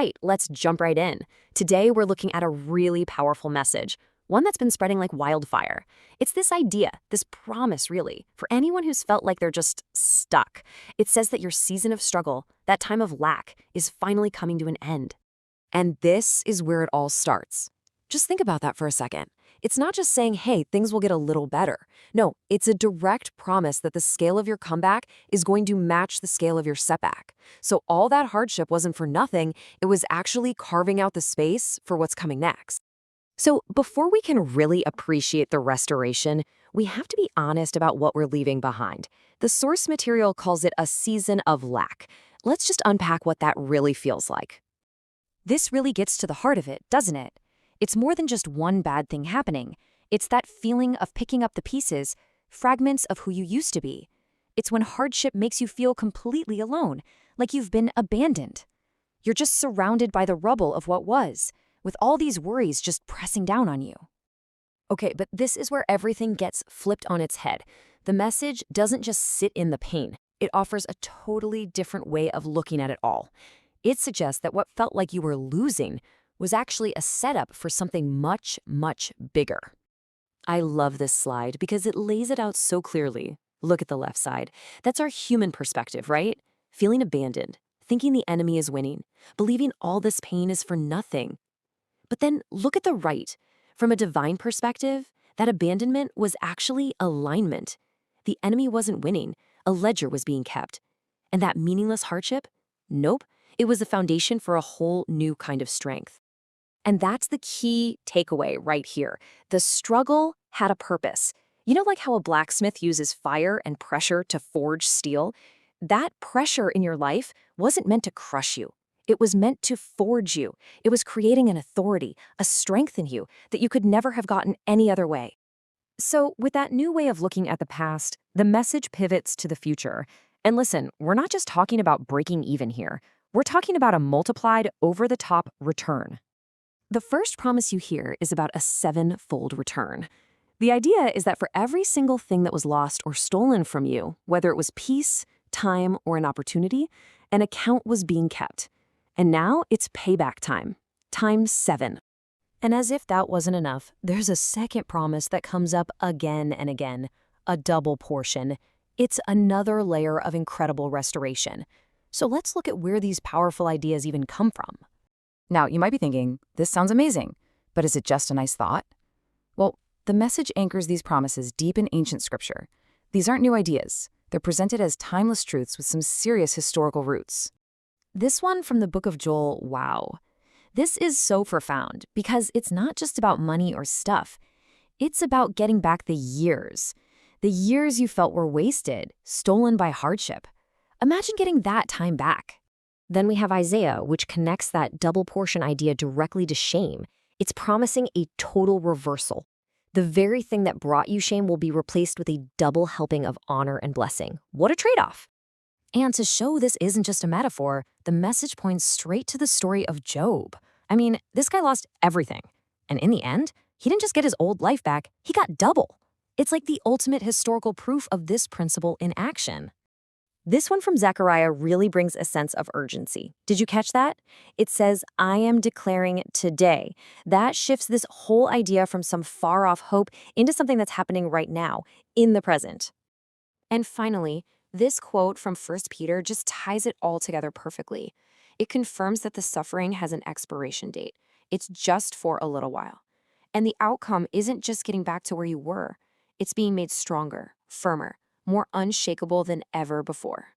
right, let's jump right in. Today, we're looking at a really powerful message, one that's been spreading like wildfire. It's this idea, this promise, really, for anyone who's felt like they're just stuck. It says that your season of struggle, that time of lack, is finally coming to an end. And this is where it all starts. Just think about that for a second. It's not just saying, hey, things will get a little better. No, it's a direct promise that the scale of your comeback is going to match the scale of your setback. So all that hardship wasn't for nothing, it was actually carving out the space for what's coming next. So before we can really appreciate the restoration, we have to be honest about what we're leaving behind. The source material calls it a season of lack. Let's just unpack what that really feels like. This really gets to the heart of it, doesn't it? It's more than just one bad thing happening. It's that feeling of picking up the pieces, fragments of who you used to be. It's when hardship makes you feel completely alone, like you've been abandoned. You're just surrounded by the rubble of what was, with all these worries just pressing down on you. Okay, but this is where everything gets flipped on its head. The message doesn't just sit in the pain. It offers a totally different way of looking at it all. It suggests that what felt like you were losing was actually a setup for something much, much bigger. I love this slide because it lays it out so clearly. Look at the left side. That's our human perspective, right? Feeling abandoned, thinking the enemy is winning, believing all this pain is for nothing. But then look at the right. From a divine perspective, that abandonment was actually alignment. The enemy wasn't winning. A ledger was being kept. And that meaningless hardship? Nope. It was a foundation for a whole new kind of strength. And that's the key takeaway right here. The struggle had a purpose. You know, like how a blacksmith uses fire and pressure to forge steel? That pressure in your life wasn't meant to crush you. It was meant to forge you. It was creating an authority, a strength in you that you could never have gotten any other way. So with that new way of looking at the past, the message pivots to the future. And listen, we're not just talking about breaking even here. We're talking about a multiplied, over-the-top return. The first promise you hear is about a seven-fold return. The idea is that for every single thing that was lost or stolen from you, whether it was peace, time, or an opportunity, an account was being kept. And now it's payback time, times 7. And as if that wasn't enough, there's a second promise that comes up again and again, a double portion. It's another layer of incredible restoration. So let's look at where these powerful ideas even come from. Now, you might be thinking, this sounds amazing, but is it just a nice thought? Well, the message anchors these promises deep in ancient scripture. These aren't new ideas. They're presented as timeless truths with some serious historical roots. This one from the book of Joel, wow. This is so profound because it's not just about money or stuff. It's about getting back the years you felt were wasted, stolen by hardship. Imagine getting that time back. Then we have Isaiah, which connects that double portion idea directly to shame. It's promising a total reversal. The very thing that brought you shame will be replaced with a double helping of honor and blessing. What a trade-off! And to show this isn't just a metaphor, the message points straight to the story of Job. I mean, this guy lost everything. And in the end, he didn't just get his old life back, he got double. It's like the ultimate historical proof of this principle in action. This one from Zechariah really brings a sense of urgency. Did you catch that? It says, I am declaring today. That shifts this whole idea from some far-off hope into something that's happening right now, in the present. And finally, this quote from 1 Peter just ties it all together perfectly. It confirms that the suffering has an expiration date. It's just for a little while. And the outcome isn't just getting back to where you were. It's being made stronger, firmer, more unshakable than ever before.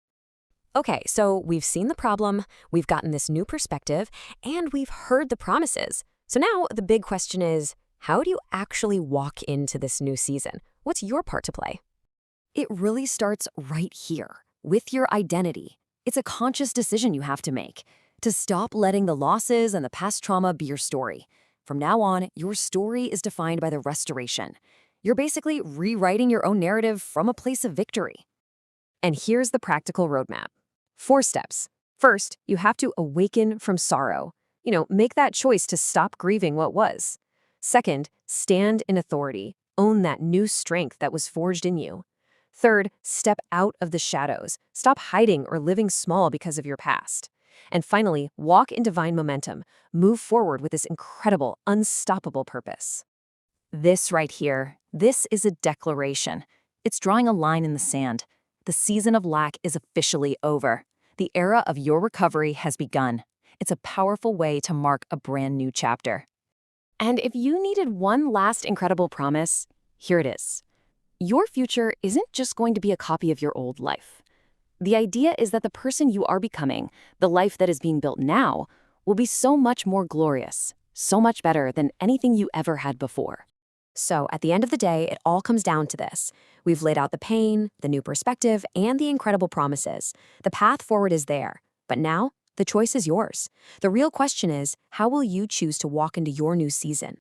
Okay, so we've seen the problem, we've gotten this new perspective, and we've heard the promises. So now the big question is, how do you actually walk into this new season? What's your part to play? It really starts right here, with your identity. It's a conscious decision you have to make, to stop letting the losses and the past trauma be your story. From now on, your story is defined by the restoration. You're basically rewriting your own narrative from a place of victory. And here's the practical roadmap. 4 steps. First, you have to awaken from sorrow. Make that choice to stop grieving what was. Second, stand in authority. Own that new strength that was forged in you. Third, step out of the shadows. Stop hiding or living small because of your past. And finally, walk in divine momentum. Move forward with this incredible, unstoppable purpose. This right here, this is a declaration. It's drawing a line in the sand. The season of lack is officially over. The era of your recovery has begun. It's a powerful way to mark a brand new chapter. And if you needed one last incredible promise, here it is. Your future isn't just going to be a copy of your old life. The idea is that the person you are becoming, the life that is being built now, will be so much more glorious, so much better than anything you ever had before. So at the end of the day, it all comes down to this. We've laid out the pain, the new perspective, and the incredible promises. The path forward is there. But now, the choice is yours. The real question is, how will you choose to walk into your new season?